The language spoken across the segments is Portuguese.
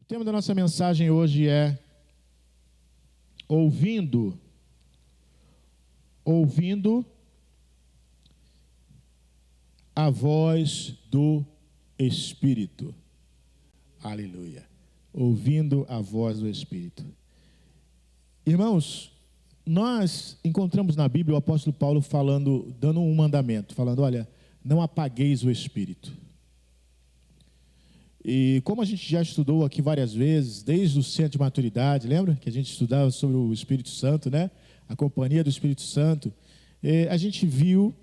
tema da nossa mensagem hoje é ouvindo a voz do Espírito. Aleluia. Ouvindo a voz do Espírito. Irmãos, nós encontramos na Bíblia o apóstolo Paulo dando um mandamento, falando, olha, não apagueis o Espírito. E como a gente já estudou aqui várias vezes, desde o centro de maturidade, lembra? Que a gente estudava sobre o Espírito Santo, né? A companhia do Espírito Santo. A gente viu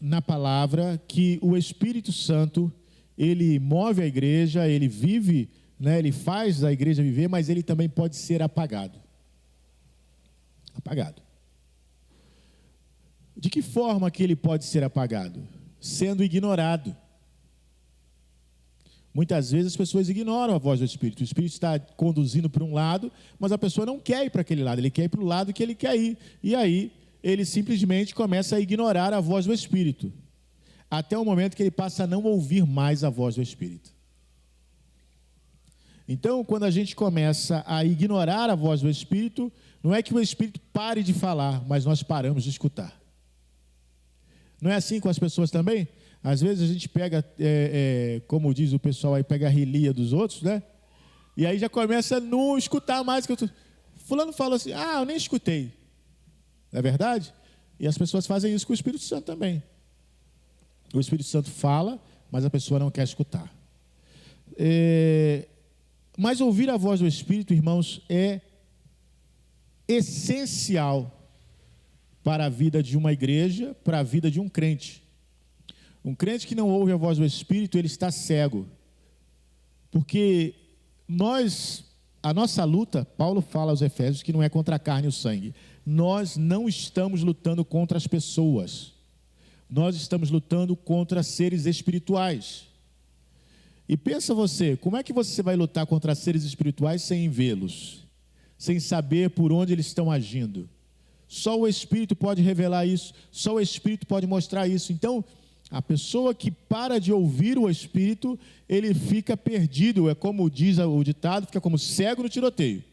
na palavra que o Espírito Santo, ele move a igreja, ele vive, né? Ele faz a igreja viver, mas ele também pode ser apagado. Apagado. De que forma que ele pode ser apagado? Sendo ignorado. Muitas vezes as pessoas ignoram a voz do Espírito. O Espírito está conduzindo para um lado, mas a pessoa não quer ir para aquele lado, ele quer ir para o lado que ele quer ir. E aí, ele simplesmente começa a ignorar a voz do Espírito. Até o momento que ele passa a não ouvir mais a voz do Espírito. Então, quando a gente começa a ignorar a voz do Espírito, não é que o Espírito pare de falar, mas nós paramos de escutar. Não é assim com as pessoas também? Às vezes a gente pega, como diz o pessoal aí, pega a relia dos outros, né? E aí já começa a não escutar mais. Fulano fala assim, eu nem escutei. Não é verdade? E as pessoas fazem isso com o Espírito Santo também. O Espírito Santo fala, mas a pessoa não quer escutar. Mas ouvir a voz do Espírito, irmãos, é essencial para a vida de uma igreja, para a vida de um crente. Um crente que não ouve a voz do Espírito, ele está cego. Porque a nossa luta, Paulo fala aos Efésios que não é contra a carne e o sangue. Nós não estamos lutando contra as pessoas. Nós estamos lutando contra seres espirituais. E pensa você, como é que você vai lutar contra seres espirituais sem vê-los? Sem saber por onde eles estão agindo? Só o Espírito pode revelar isso. Só o Espírito pode mostrar isso. Então, a pessoa que para de ouvir o Espírito, ele fica perdido, é como diz o ditado, fica como cego no tiroteio.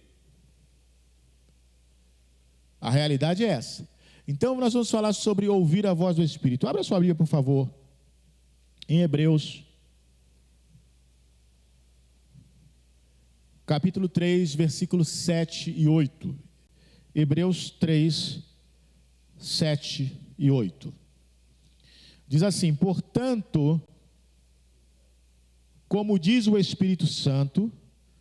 A realidade é essa. Então nós vamos falar sobre ouvir a voz do Espírito. Abra sua Bíblia, por favor, em Hebreus, capítulo 3, versículos 7 e 8. Hebreus 3, 7 e 8. Diz assim, portanto, como diz o Espírito Santo,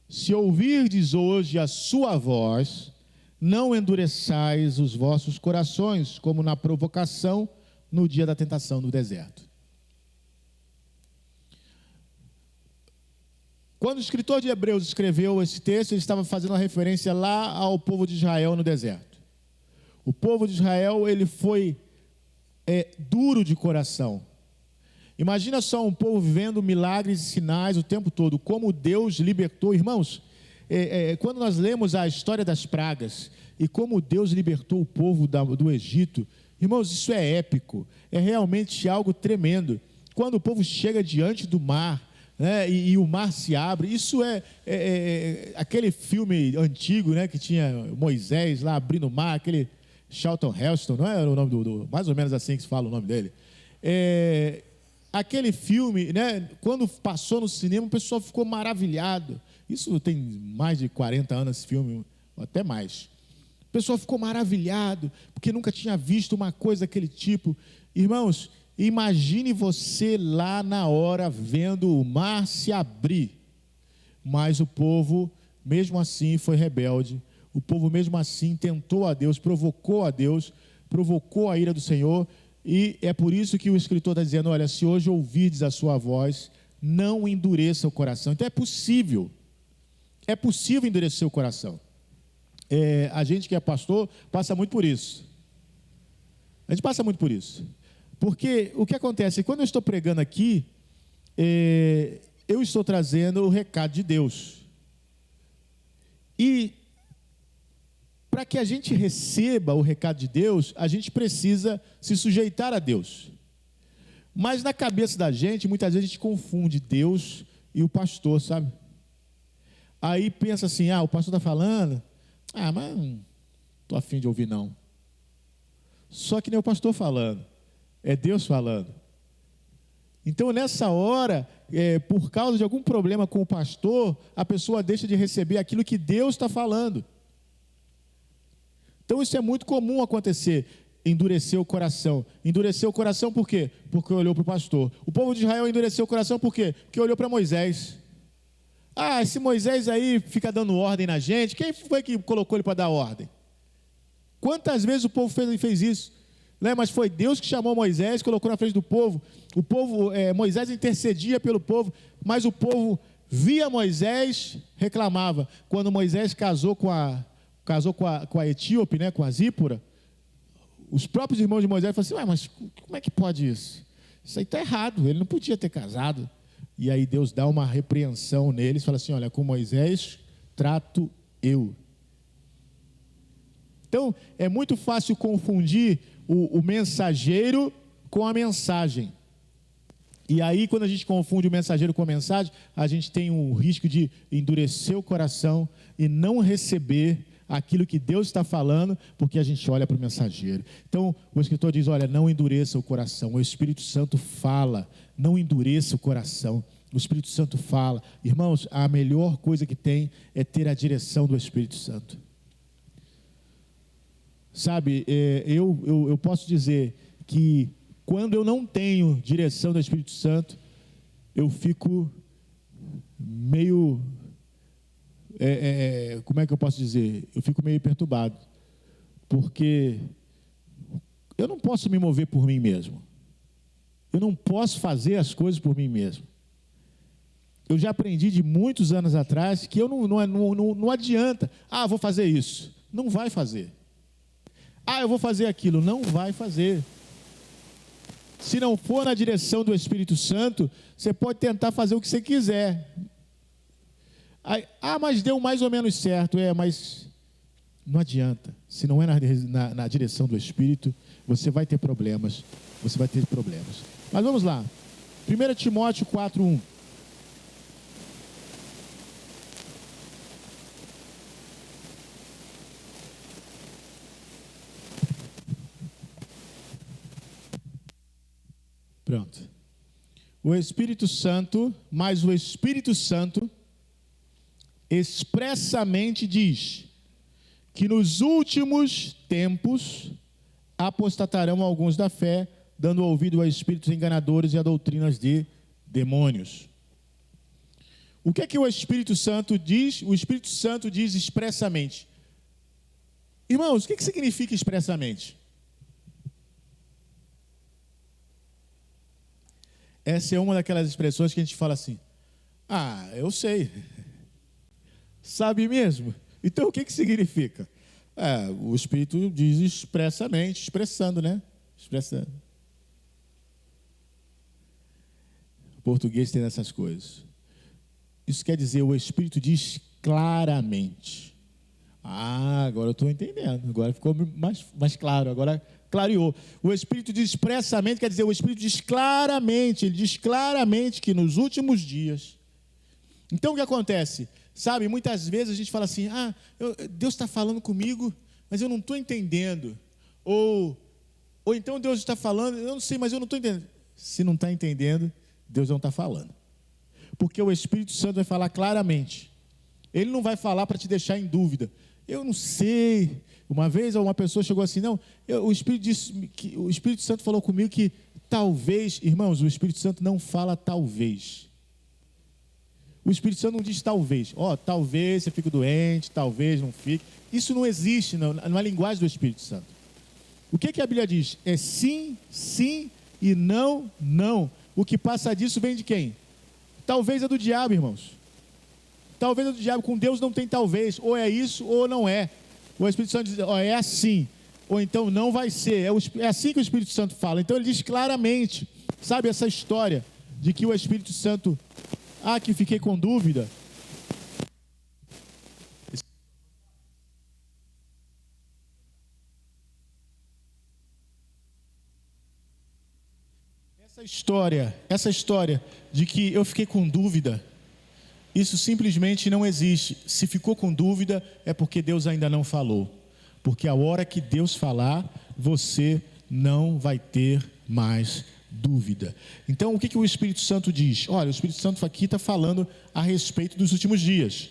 se ouvirdes hoje a sua voz, não endureçais os vossos corações, como na provocação no dia da tentação no deserto. Quando o escritor de Hebreus escreveu esse texto, ele estava fazendo uma referência lá ao povo de Israel no deserto. O povo de Israel, ele foi duro de coração. Imagina só um povo vivendo milagres e sinais o tempo todo, como Deus libertou. Irmãos, quando nós lemos a história das pragas e como Deus libertou o povo do Egito, irmãos, isso é épico, é realmente algo tremendo. Quando o povo chega diante do mar, né, e o mar se abre, isso é aquele filme antigo, né, que tinha Moisés lá abrindo o mar, aquele Charlton Heston, não é o nome mais ou menos assim que se fala o nome dele. Aquele filme, né, quando passou no cinema, o pessoal ficou maravilhado. Isso tem mais de 40 anos esse filme, até mais. O pessoal ficou maravilhado, porque nunca tinha visto uma coisa daquele tipo. Irmãos, imagine você lá na hora vendo o mar se abrir. Mas o povo, mesmo assim, foi rebelde. O povo mesmo assim tentou a Deus, provocou a ira do Senhor, e é por isso que o escritor está dizendo, olha, se hoje ouvirdes a sua voz, não endureça o coração. Então é possível endurecer o coração. A gente que é pastor passa muito por isso. A gente passa muito por isso. Porque o que acontece, quando eu estou pregando aqui, eu estou trazendo o recado de Deus. E para que a gente receba o recado de Deus, a gente precisa se sujeitar a Deus. Mas na cabeça da gente, muitas vezes a gente confunde Deus e o pastor, sabe? Aí pensa assim, o pastor está falando, mas não estou afim de ouvir não. Só que nem o pastor falando, é Deus falando. Então nessa hora, por causa de algum problema com o pastor, a pessoa deixa de receber aquilo que Deus está falando. Então isso é muito comum acontecer, endurecer o coração. Endurecer o coração por quê? Porque olhou para o pastor. O povo de Israel endureceu o coração por quê? Porque olhou para Moisés. Esse Moisés aí fica dando ordem na gente, quem foi que colocou ele para dar ordem? Quantas vezes o povo fez isso? Né? Mas foi Deus que chamou Moisés, colocou na frente do povo. Moisés intercedia pelo povo, mas o povo via Moisés, reclamava. Quando Moisés casou com a etíope, né, com a Zípora, os próprios irmãos de Moisés falaram assim, mas como é que pode isso? Isso aí está errado, ele não podia ter casado. E aí Deus dá uma repreensão neles, fala assim, olha, com Moisés trato eu. Então, é muito fácil confundir o mensageiro com a mensagem. E aí, quando a gente confunde o mensageiro com a mensagem, a gente tem o risco de endurecer o coração e não receber aquilo que Deus está falando, porque a gente olha para o mensageiro. Então, o escritor diz, olha, não endureça o coração, o Espírito Santo fala, não endureça o coração, o Espírito Santo fala. Irmãos, a melhor coisa que tem é ter a direção do Espírito Santo. Sabe, eu posso dizer que quando eu não tenho direção do Espírito Santo, eu fico meio, como é que eu posso dizer? Eu fico meio perturbado, porque eu não posso me mover por mim mesmo, eu não posso fazer as coisas por mim mesmo. Eu já aprendi de muitos anos atrás que eu não adianta, vou fazer isso, não vai fazer. Eu vou fazer aquilo, não vai fazer. Se não for na direção do Espírito Santo, você pode tentar fazer o que você quiser. Mas deu mais ou menos certo. Mas não adianta. Se não é na direção do Espírito, você vai ter problemas. Você vai ter problemas. Mas vamos lá. 1 Timóteo 4:1. Pronto. O Espírito Santo expressamente diz que nos últimos tempos apostatarão alguns da fé, dando ouvido a espíritos enganadores e a doutrinas de demônios. O que é que o Espírito Santo diz? O Espírito Santo diz expressamente. Irmãos, o que significa expressamente? Essa é uma daquelas expressões que a gente fala assim, eu sei. Sabe mesmo? Então o que significa? O Espírito diz expressamente, expressando, né? Expressando. O português tem essas coisas. Isso quer dizer, o Espírito diz claramente. Agora eu estou entendendo. Agora ficou mais claro. Agora clareou. O Espírito diz expressamente, quer dizer, o Espírito diz claramente, ele diz claramente que nos últimos dias. Então o que acontece? Sabe, muitas vezes a gente fala assim, Deus está falando comigo, mas eu não estou entendendo. Ou então Deus está falando, eu não sei, mas eu não estou entendendo. Se não está entendendo, Deus não está falando. Porque o Espírito Santo vai falar claramente. Ele não vai falar para te deixar em dúvida. Eu não sei. Uma vez uma pessoa chegou assim, o Espírito Santo falou comigo que talvez, irmãos, o Espírito Santo não fala talvez. O Espírito Santo não diz talvez. Talvez você fique doente, talvez não fique. Isso não existe na linguagem do Espírito Santo. O que a Bíblia diz? É sim, sim e não, não. O que passa disso vem de quem? Talvez é do diabo, irmãos. Talvez é do diabo. Com Deus não tem talvez. Ou é isso ou não é. O Espírito Santo diz, é assim. Ou então não vai ser. É assim que o Espírito Santo fala. Então ele diz claramente. Sabe essa história de que o Espírito Santo... que fiquei com dúvida. Essa história de que eu fiquei com dúvida, Isso simplesmente não existe. Se ficou com dúvida, é porque Deus ainda não falou. Porque a hora que Deus falar, você não vai ter mais dúvida. Então, o que o Espírito Santo diz? Olha, o Espírito Santo aqui está falando a respeito dos últimos dias.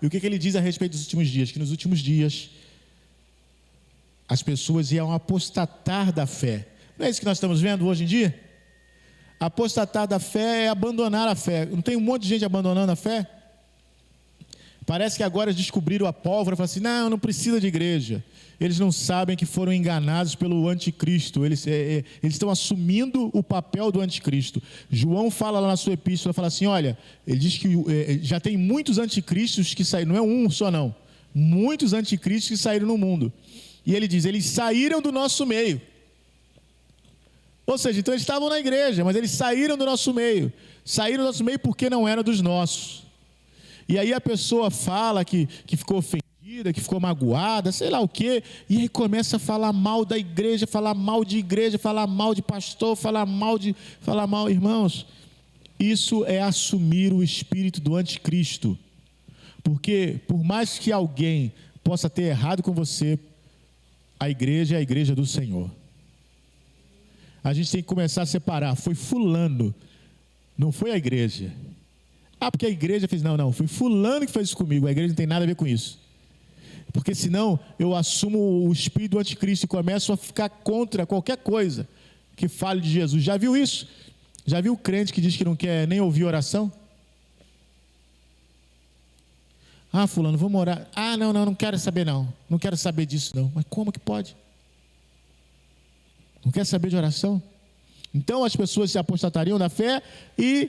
E o que ele diz a respeito dos últimos dias? Que nos últimos dias as pessoas iam apostatar da fé. Não é isso que nós estamos vendo hoje em dia? Apostatar da fé é abandonar a fé. Não tem um monte de gente abandonando a fé? Parece que agora descobriram a pólvora e falaram assim, não precisa de igreja. Eles não sabem que foram enganados pelo anticristo. Eles estão assumindo o papel do anticristo. João fala lá na sua epístola, fala assim, olha, ele diz que já tem muitos anticristos que saíram, não é um só não, muitos anticristos que saíram no mundo. E ele diz, eles saíram do nosso meio. Ou seja, então eles estavam na igreja, mas eles saíram do nosso meio. Saíram do nosso meio porque não eram dos nossos. E aí a pessoa fala que ficou ofendida, que ficou magoada, sei lá o quê, e aí começa a falar mal da igreja, falar mal de igreja, falar mal de pastor, falar mal, irmãos. Isso é assumir o espírito do anticristo. Porque por mais que alguém possa ter errado com você, a igreja é a igreja do Senhor. A gente tem que começar a separar, foi fulano, não foi a igreja. Porque a igreja fez, não, foi fulano que fez isso comigo, a igreja não tem nada a ver com isso. Porque senão eu assumo o espírito do anticristo e começo a ficar contra qualquer coisa que fale de Jesus. Já viu isso? Já viu o crente que diz que não quer nem ouvir oração? Fulano, vamos orar. Não quero saber não quero saber disso não. Mas como que pode? Não quer saber de oração? Então as pessoas se apostatariam da fé e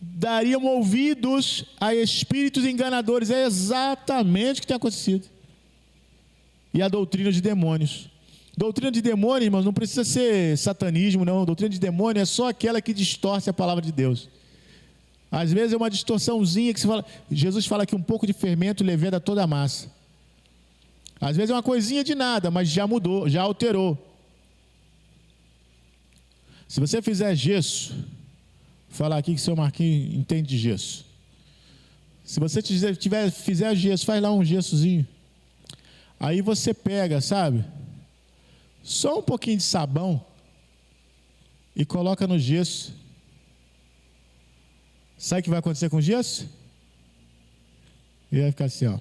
dariam ouvidos a espíritos enganadores. É exatamente o que tem acontecido. E a doutrina de demônios. Doutrina de demônio, irmãos, não precisa ser satanismo, não. Doutrina de demônio é só aquela que distorce a palavra de Deus. Às vezes é uma distorçãozinha que se fala. Jesus fala que um pouco de fermento leveda toda a massa. Às vezes é uma coisinha de nada, mas já mudou, já alterou. Se você fizer gesso, vou falar aqui que o seu Marquinhos entende de gesso. Se você fizer gesso, faz lá um gessozinho. Aí você pega, sabe? Só um pouquinho de sabão e coloca no gesso. Sabe o que vai acontecer com o gesso? Ele vai ficar assim, ó,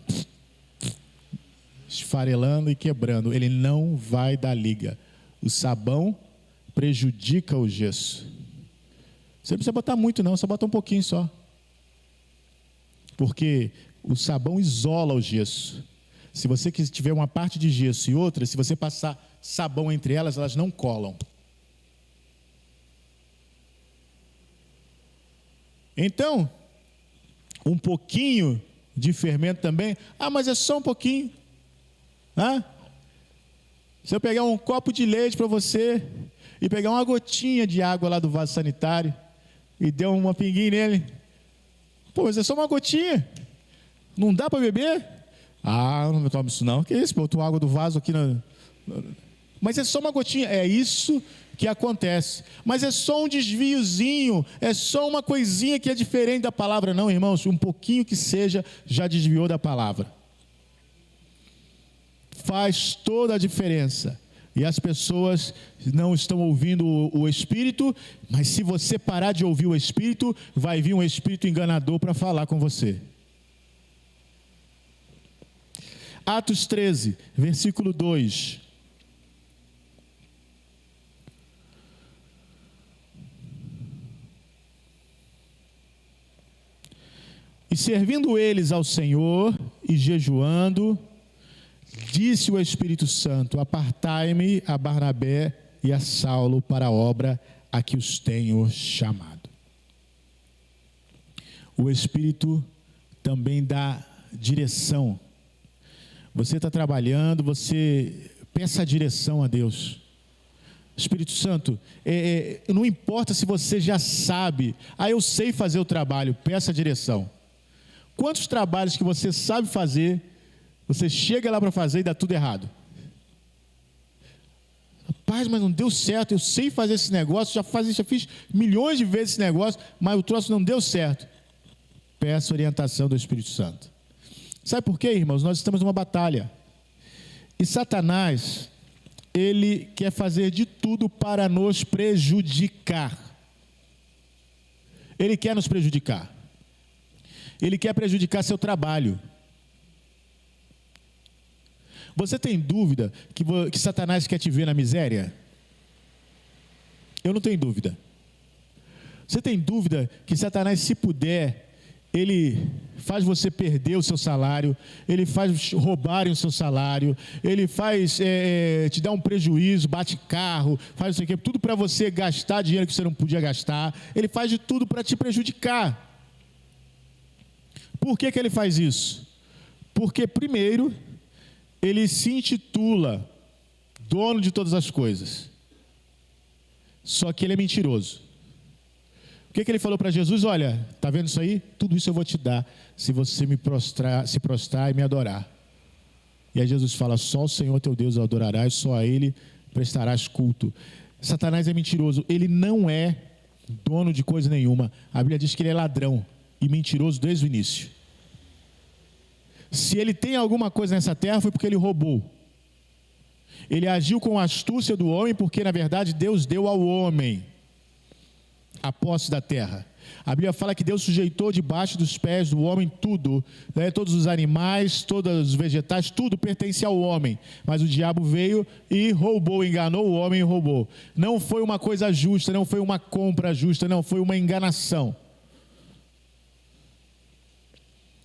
esfarelando e quebrando. Ele não vai dar liga. O sabão prejudica o gesso. Você não precisa botar muito não, só bota um pouquinho só. Porque o sabão isola o gesso. Se você tiver uma parte de gesso e outra, se você passar sabão entre elas, elas não colam. Então, um pouquinho de fermento também. Mas é só um pouquinho. Se eu pegar um copo de leite para você e pegar uma gotinha de água lá do vaso sanitário e der uma pinguinha nele, mas é só uma gotinha. Não dá para beber? Não tomo isso não. Que isso? Botou água do vaso aqui Mas é só uma gotinha. É isso que acontece. Mas é só um desviozinho, é só uma coisinha que é diferente da palavra. Não, irmãos, um pouquinho que seja já desviou da palavra. Faz toda a diferença. E as pessoas não estão ouvindo o Espírito, mas se você parar de ouvir o Espírito, vai vir um espírito enganador para falar com você. Atos 13, versículo 2. E servindo eles ao Senhor e jejuando, disse o Espírito Santo: apartai-me a Barnabé e a Saulo para a obra a que os tenho chamado. O Espírito também dá direção. Você está trabalhando, você peça a direção a Deus. Espírito Santo, não importa se você já sabe, eu sei fazer o trabalho, peça a direção. Quantos trabalhos que você sabe fazer, você chega lá para fazer e dá tudo errado? rapaz, mas não deu certo, eu sei fazer esse negócio, já fiz milhões de vezes esse negócio, mas o troço não deu certo. Peça orientação do Espírito Santo. Sabe por quê, irmãos? Nós estamos numa batalha. E Satanás, ele quer fazer de tudo para nos prejudicar. Ele quer nos prejudicar. Ele quer prejudicar seu trabalho. Você tem dúvida que Satanás quer te ver na miséria? Eu não tenho dúvida. Você tem dúvida que Satanás, se puder, ele faz você perder o seu salário, ele faz roubarem o seu salário, ele faz te dar um prejuízo, bate carro, faz isso aqui, tudo para você gastar dinheiro que você não podia gastar, ele faz de tudo para te prejudicar. Por que ele faz isso? Porque, primeiro, ele se intitula dono de todas as coisas, só que ele é mentiroso. O que ele falou para Jesus? Olha, está vendo isso aí? Tudo isso eu vou te dar, se você se prostrar e me adorar. E aí Jesus fala, só o Senhor teu Deus adorarás, só a Ele prestarás culto. Satanás é mentiroso, ele não é dono de coisa nenhuma. A Bíblia diz que ele é ladrão e mentiroso desde o início. Se ele tem alguma coisa nessa terra, foi porque ele roubou. Ele agiu com a astúcia do homem, porque na verdade Deus deu ao homem a posse da terra. A Bíblia fala que Deus sujeitou debaixo dos pés do homem tudo, né? Todos os animais, todos os vegetais, tudo pertence ao homem. Mas o diabo veio e roubou, enganou o homem e roubou. Não foi uma coisa justa, não foi uma compra justa, não, foi uma enganação.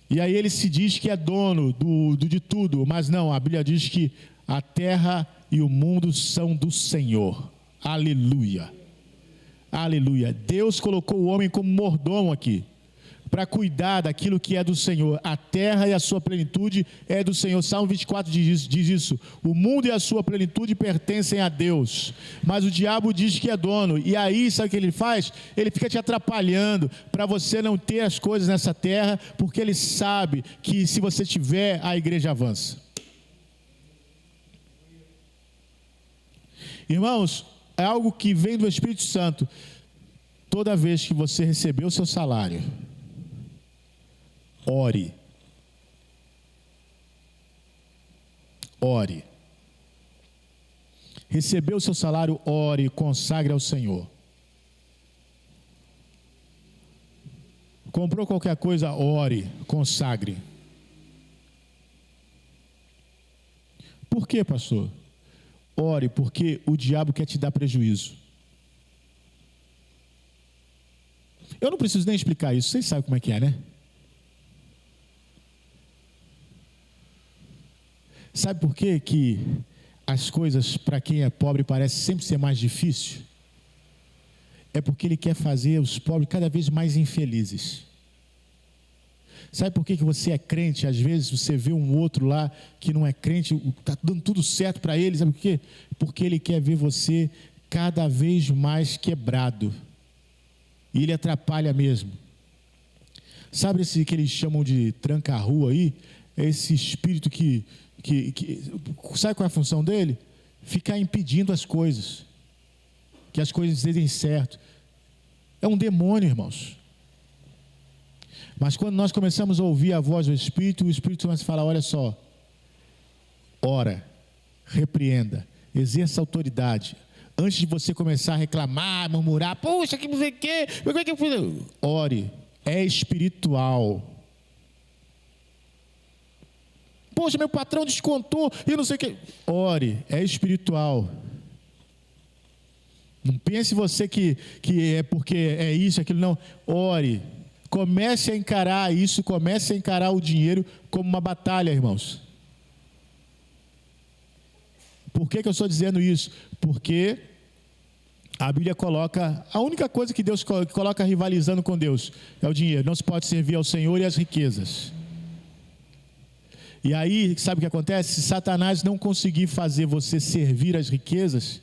E aí ele se diz que é dono de tudo, mas não, a Bíblia diz que a terra e o mundo são do Senhor. Aleluia. Aleluia. Deus colocou o homem como mordomo aqui, para cuidar daquilo que é do Senhor. A terra e a sua plenitude é do Senhor. Salmo 24 diz isso. O mundo e a sua plenitude pertencem a Deus, mas o diabo diz que é dono. E aí, sabe o que ele faz? Ele fica te atrapalhando para você não ter as coisas nessa terra, porque ele sabe que se você tiver, a igreja avança. Irmãos, é algo que vem do Espírito Santo. Toda vez que você receber o seu salário, ore. Ore. Recebeu o seu salário, ore, consagre ao Senhor. Comprou qualquer coisa, ore, consagre. Por quê, pastor? Ore, porque o diabo quer te dar prejuízo. Eu não preciso nem explicar isso, vocês sabem como é que é, né? Sabe por quê que as coisas para quem é pobre parecem sempre ser mais difícil? É porque ele quer fazer os pobres cada vez mais infelizes. Sabe por que você é crente? Às vezes você vê um outro lá que não é crente, está dando tudo certo para ele, sabe por quê? Porque ele quer ver você cada vez mais quebrado. E ele atrapalha mesmo. Sabe esse que eles chamam de tranca-rua aí? É esse espírito que sabe qual é a função dele? Ficar impedindo as coisas. Que as coisas deem certo. É um demônio, irmãos. Mas quando nós começamos a ouvir a voz do Espírito, o Espírito começa a falar, olha só, ora, repreenda, exerça autoridade. Antes de você começar a reclamar, murmurar, poxa, que não sei o quê, como é que eu fiz? Ore, é espiritual. Poxa, meu patrão descontou e não sei o quê. Ore, é espiritual. Não pense você que é porque é isso, aquilo, não. Ore. Comece a encarar isso, comece a encarar o dinheiro como uma batalha, irmãos. Por que eu estou dizendo isso? Porque a Bíblia coloca, a única coisa que Deus coloca rivalizando com Deus é o dinheiro. Não se pode servir ao Senhor e às riquezas. E aí, sabe o que acontece? Se Satanás não conseguir fazer você servir às riquezas,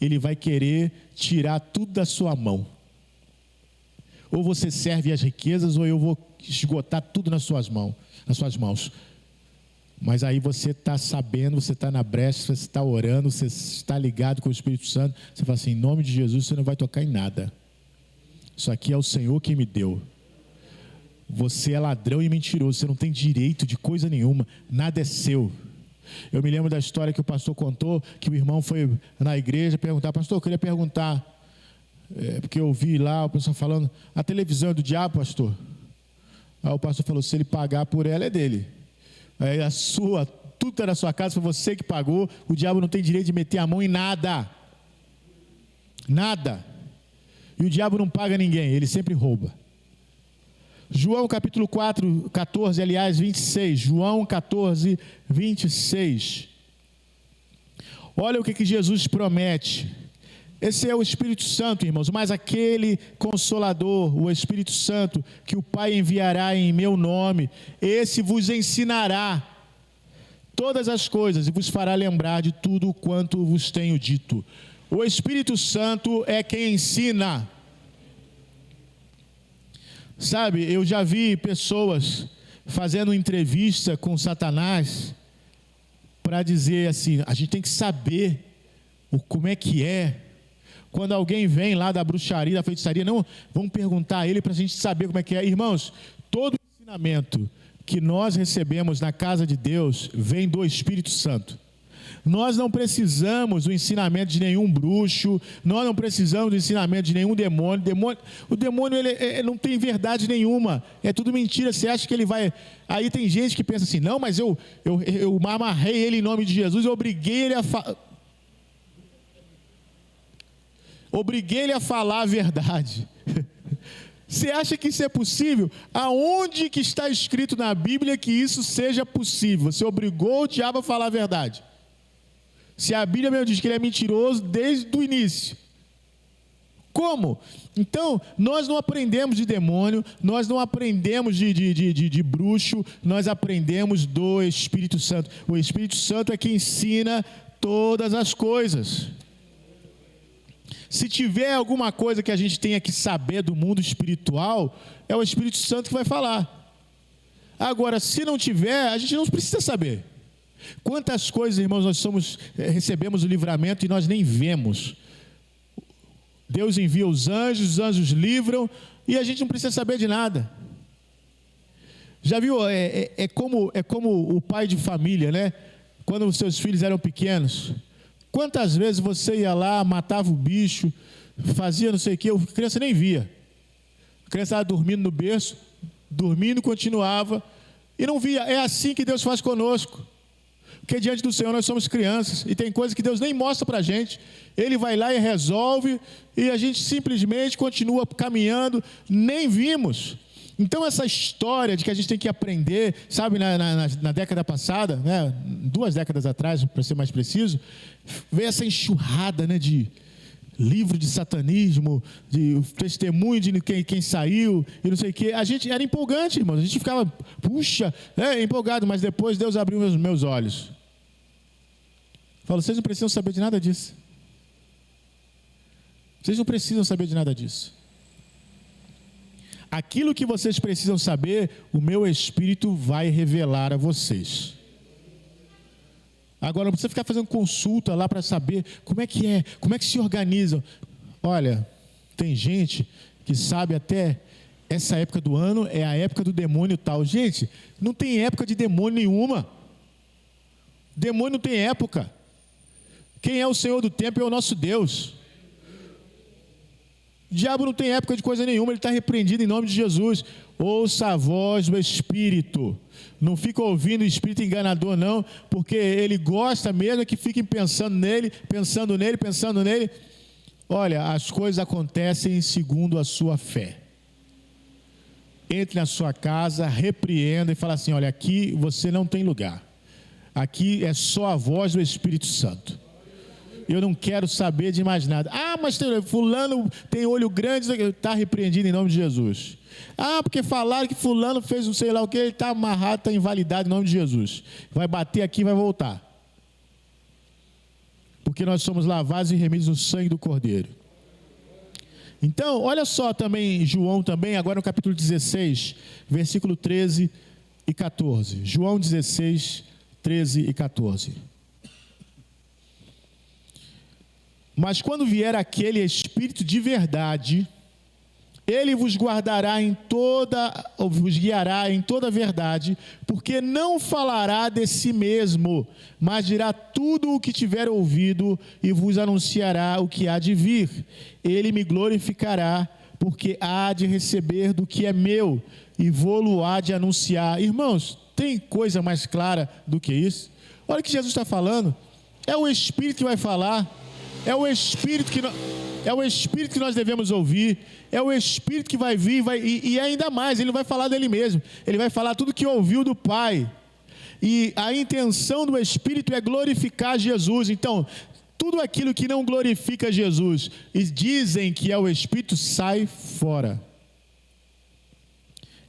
ele vai querer tirar tudo da sua mão. Ou você serve às riquezas, ou eu vou esgotar tudo nas suas mãos. Mas aí você está sabendo, você está na brecha, você está orando, você está ligado com o Espírito Santo. Você fala assim, em nome de Jesus você não vai tocar em nada. Isso aqui é o Senhor quem me deu. Você é ladrão e mentiroso, você não tem direito de coisa nenhuma, nada é seu. Eu me lembro da história que o pastor contou, que o irmão foi na igreja perguntar, pastor, eu queria perguntar, porque eu vi lá o pessoal falando, a televisão é do diabo, pastor? Aí o pastor falou, se ele pagar por ela é dele. Aí tudo está na sua casa, foi você que pagou, o diabo não tem direito de meter a mão em nada. Nada. E o diabo não paga ninguém, ele sempre rouba. João capítulo 4, 14, aliás, 26. João 14, 26. Olha o que Jesus promete. Esse é o Espírito Santo, irmãos, mas aquele Consolador, o Espírito Santo, que o Pai enviará em meu nome, esse vos ensinará todas as coisas e vos fará lembrar de tudo quanto vos tenho dito. O Espírito Santo é quem ensina. Sabe, eu já vi pessoas fazendo entrevista com Satanás para dizer assim, a gente tem que saber como é que é. Quando alguém vem lá da bruxaria, da feitiçaria, não, vamos perguntar a ele para a gente saber como é que é. Irmãos, todo ensinamento que nós recebemos na casa de Deus vem do Espírito Santo. Nós não precisamos do ensinamento de nenhum bruxo, nós não precisamos do ensinamento de nenhum demônio. O demônio ele não tem verdade nenhuma, é tudo mentira. Você acha que ele vai... Aí tem gente que pensa assim, não, mas eu amarrei ele em nome de Jesus, eu obriguei ele a falar a verdade. Você acha que isso é possível? Aonde que está escrito na Bíblia que isso seja possível? Você obrigou o diabo a falar a verdade. Se a Bíblia mesmo diz que ele é mentiroso desde o início. Como? Então, nós não aprendemos de demônio, nós não aprendemos de bruxo, nós aprendemos do Espírito Santo. O Espírito Santo é que ensina todas as coisas. Se tiver alguma coisa que a gente tenha que saber do mundo espiritual, é o Espírito Santo que vai falar. Agora, se não tiver, a gente não precisa saber. Quantas coisas, irmãos, recebemos o livramento e nós nem vemos. Deus envia os anjos livram e a gente não precisa saber de nada. Já viu? É como o pai de família, né? Quando os seus filhos eram pequenos. Quantas vezes você ia lá, matava o bicho, fazia não sei o que, a criança nem via. A criança estava dormindo no berço, dormindo, continuava, e não via. É assim que Deus faz conosco. Porque diante do Senhor nós somos crianças, e tem coisas que Deus nem mostra para a gente. Ele vai lá e resolve, e a gente simplesmente continua caminhando, nem vimos. Então essa história de que a gente tem que aprender, sabe, na década passada, né, 2 décadas atrás, para ser mais preciso, veio essa enxurrada, né, de livro de satanismo, de testemunho de quem saiu, e não sei o quê. A gente era empolgante, irmão, a gente ficava, puxa, empolgado, mas depois Deus abriu meus olhos. Falou, vocês não precisam saber de nada disso. Vocês não precisam saber de nada disso. Aquilo que vocês precisam saber, o meu Espírito vai revelar a vocês. Agora, não precisa ficar fazendo consulta lá para saber como é que se organizam. Olha, tem gente que sabe até essa época do ano é a época do demônio tal. Gente, não tem época de demônio nenhuma. Demônio não tem época. Quem é o Senhor do tempo é o nosso Deus. O diabo não tem época de coisa nenhuma, ele está repreendido em nome de Jesus. Ouça a voz do Espírito. Não fica ouvindo o Espírito enganador, não, porque ele gosta mesmo que fiquem pensando nele. Olha, as coisas acontecem segundo a sua fé. Entre na sua casa, repreenda e fala assim, olha, aqui você não tem lugar. Aqui é só a voz do Espírito Santo. Eu não quero saber de mais nada. Ah, mas fulano tem olho grande, está repreendido em nome de Jesus. Ah, porque falaram que fulano fez não sei lá o que, ele está amarrado, está invalidado em nome de Jesus. Vai bater aqui e vai voltar. Porque nós somos lavados e remidos no sangue do Cordeiro. Então, olha só também, João também, agora no capítulo 16, versículo 13 e 14. João 16, 13 e 14. Mas quando vier aquele Espírito de verdade, ele vos guardará vos guiará em toda a verdade, porque não falará de si mesmo, mas dirá tudo o que tiver ouvido e vos anunciará o que há de vir. Ele me glorificará, porque há de receber do que é meu e vô-lo há de anunciar. Irmãos, tem coisa mais clara do que isso? Olha o que Jesus está falando. É o Espírito que vai falar. É o Espírito que nós devemos ouvir. É o Espírito que vai vir e ainda mais, ele não vai falar dele mesmo. Ele vai falar tudo que ouviu do Pai. E a intenção do Espírito é glorificar Jesus. Então, tudo aquilo que não glorifica Jesus e dizem que é o Espírito, sai fora.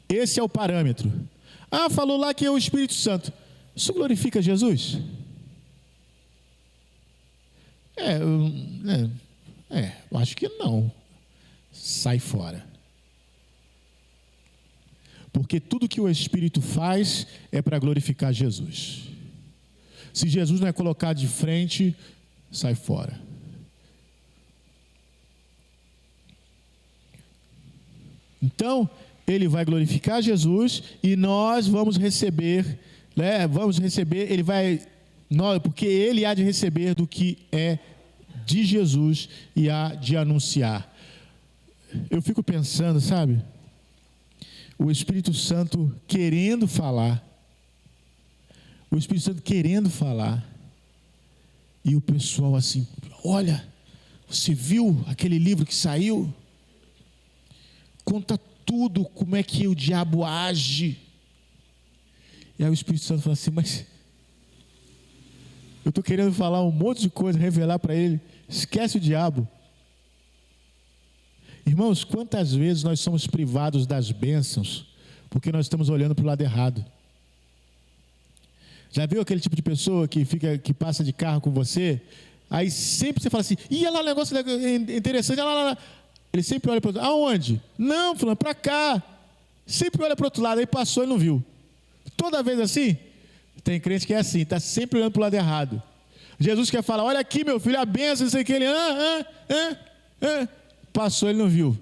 Esse é o parâmetro. Ah, falou lá que é o Espírito Santo. Isso glorifica Jesus? Eu acho que não. Sai fora. Porque tudo que o Espírito faz é para glorificar Jesus. Se Jesus não é colocado de frente, sai fora. Então, ele vai glorificar Jesus e nós vamos receber, né? Porque ele há de receber do que é de Jesus e há de anunciar. Eu fico pensando, sabe? O Espírito Santo querendo falar. O Espírito Santo querendo falar. E o pessoal assim, olha, você viu aquele livro que saiu? Conta tudo, como é que o diabo age. E aí o Espírito Santo fala assim, mas eu estou querendo falar um monte de coisa, revelar para ele. Esquece o diabo. Irmãos, quantas vezes nós somos privados das bênçãos porque nós estamos olhando para o lado errado? Já viu aquele tipo de pessoa que passa de carro com você? Aí sempre você fala assim, olha lá, um negócio interessante, olha lá. Ele sempre olha para o outro lado. Aonde? Não, fulano, para cá. Sempre olha para o outro lado, aí passou e não viu. Toda vez assim? Tem crente que é assim, está sempre olhando para o lado errado. Jesus quer falar, olha aqui meu filho, a bênção, não sei o que, ele, passou, ele não viu.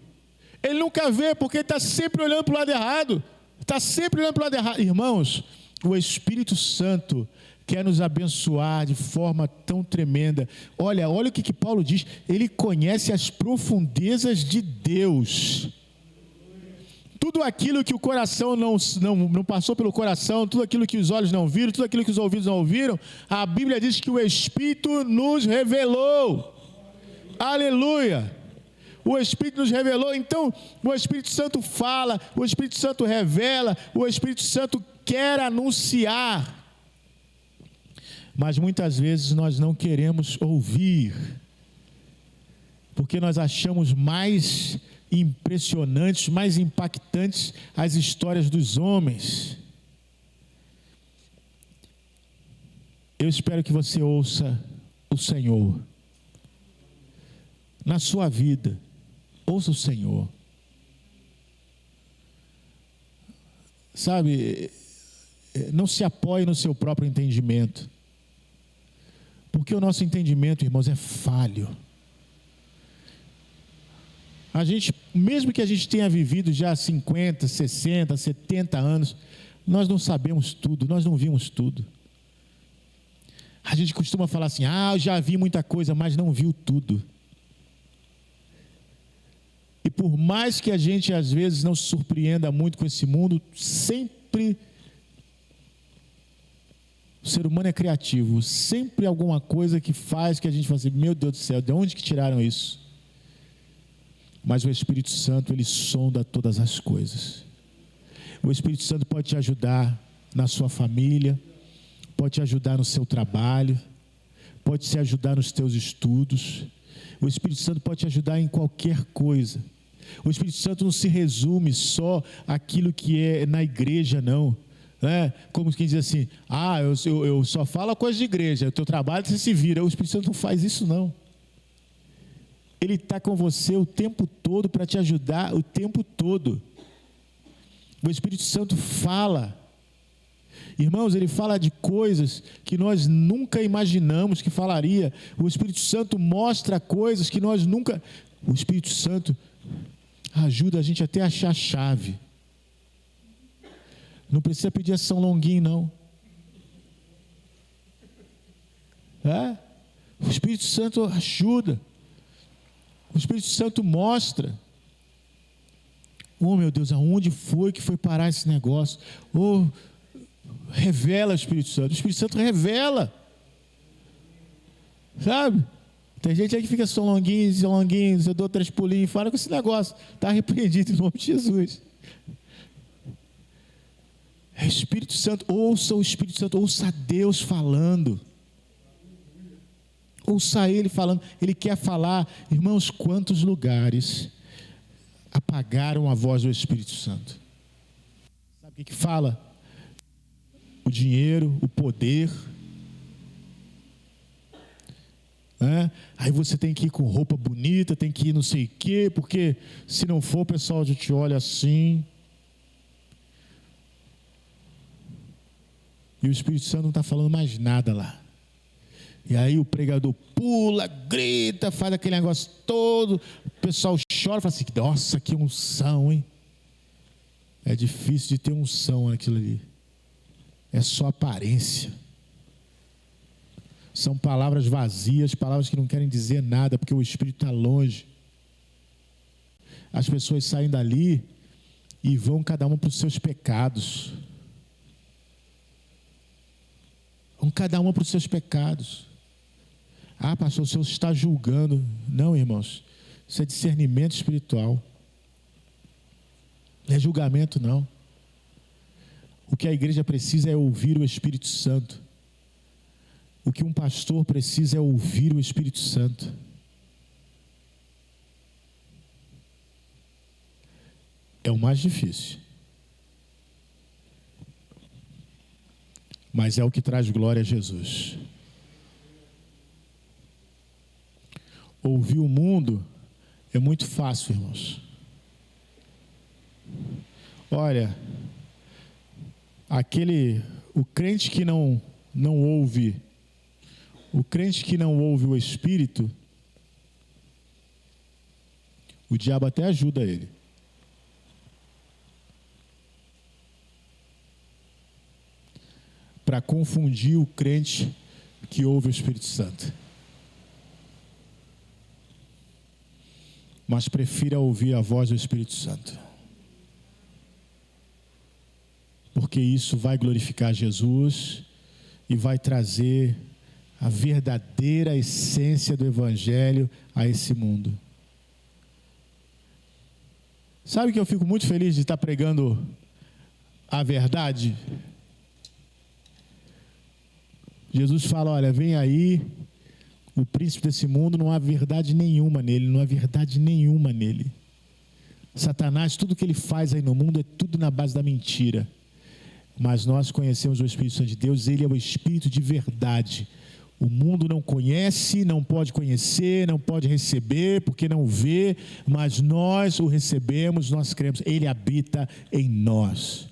Ele nunca vê, porque ele está sempre olhando para o lado errado. Está sempre olhando para o lado errado. Irmãos, o Espírito Santo quer nos abençoar de forma tão tremenda. Olha o que Paulo diz. Ele conhece as profundezas de Deus. Tudo aquilo que o coração não passou pelo coração, tudo aquilo que os olhos não viram, tudo aquilo que os ouvidos não ouviram, a Bíblia diz que o Espírito nos revelou. Aleluia! O Espírito nos revelou. Então, o Espírito Santo fala, o Espírito Santo revela, o Espírito Santo quer anunciar. Mas muitas vezes nós não queremos ouvir, porque nós achamos mais impressionantes, mais impactantes as histórias dos homens. Eu espero que você ouça o Senhor na sua vida. Ouça o Senhor. Sabe, não se apoie no seu próprio entendimento, porque o nosso entendimento, irmãos, é falho. A gente, mesmo que a gente tenha vivido já 50, 60, 70 anos, nós não sabemos tudo, nós não vimos tudo. A gente costuma falar assim, eu já vi muita coisa, mas não viu tudo. E por mais que a gente às vezes não se surpreenda muito com esse mundo, sempre o ser humano é criativo, sempre alguma coisa que faz que a gente fala assim, meu Deus do céu, de onde que tiraram isso? Mas o Espírito Santo, ele sonda todas as coisas. O Espírito Santo pode te ajudar na sua família, pode te ajudar no seu trabalho, pode te ajudar nos teus estudos. O Espírito Santo pode te ajudar em qualquer coisa. O Espírito Santo não se resume só àquilo que é na igreja, não. Como quem diz assim, eu só falo a coisa de igreja, o teu trabalho você se vira. O Espírito Santo não faz isso, não. Ele está com você o tempo todo para te ajudar o tempo todo. O Espírito Santo fala. Irmãos, ele fala de coisas que nós nunca imaginamos que falaria. O Espírito Santo mostra coisas que nós nunca... O Espírito Santo ajuda a gente até a achar a chave. Não precisa pedir a São Longuinho, não. O Espírito Santo ajuda. O Espírito Santo mostra. Oh, meu Deus, aonde foi que foi parar esse negócio? Oh, revela o Espírito Santo. O Espírito Santo revela. Sabe? Tem gente aí que fica São Longuinho, eu dou 3 pulinhos, fala com esse negócio. Está repreendido em nome de Jesus. É o Espírito Santo. Ouça o Espírito Santo, ouça Deus falando. Ouça Ele falando. Ele quer falar. Irmãos, quantos lugares apagaram a voz do Espírito Santo? Sabe o que fala? O dinheiro, o poder. Aí você tem que ir com roupa bonita, tem que ir não sei o quê, porque se não for o pessoal já te olha assim. E o Espírito Santo não está falando mais nada lá. E aí o pregador pula, grita, faz aquele negócio todo, o pessoal chora, fala assim, nossa, que unção, hein? É difícil de ter unção naquilo ali. É só aparência. São palavras vazias, palavras que não querem dizer nada, porque o Espírito está longe. As pessoas saem dali e vão cada uma para os seus pecados. Vão cada uma para os seus pecados. Ah, pastor, o senhor está julgando. Não, irmãos. Isso é discernimento espiritual. Não é julgamento, não. O que a igreja precisa é ouvir o Espírito Santo. O que um pastor precisa é ouvir o Espírito Santo. É o mais difícil. Mas é o que traz glória a Jesus. Ouvir o mundo é muito fácil, irmãos. Olha, o crente que não ouve, o crente que não ouve o Espírito, o diabo até ajuda ele. Para confundir o crente que ouve o Espírito Santo. Mas prefira ouvir a voz do Espírito Santo. Porque isso vai glorificar Jesus e vai trazer a verdadeira essência do Evangelho a esse mundo. Sabe que eu fico muito feliz de estar pregando a verdade? Jesus fala, olha, vem aí, o príncipe desse mundo, não há verdade nenhuma nele, não há verdade nenhuma nele. Satanás, tudo que ele faz aí no mundo é tudo na base da mentira. Mas nós conhecemos o Espírito Santo de Deus, ele é o Espírito de verdade. O mundo não conhece, não pode conhecer, não pode receber, porque não vê, mas nós o recebemos, nós cremos, ele habita em nós.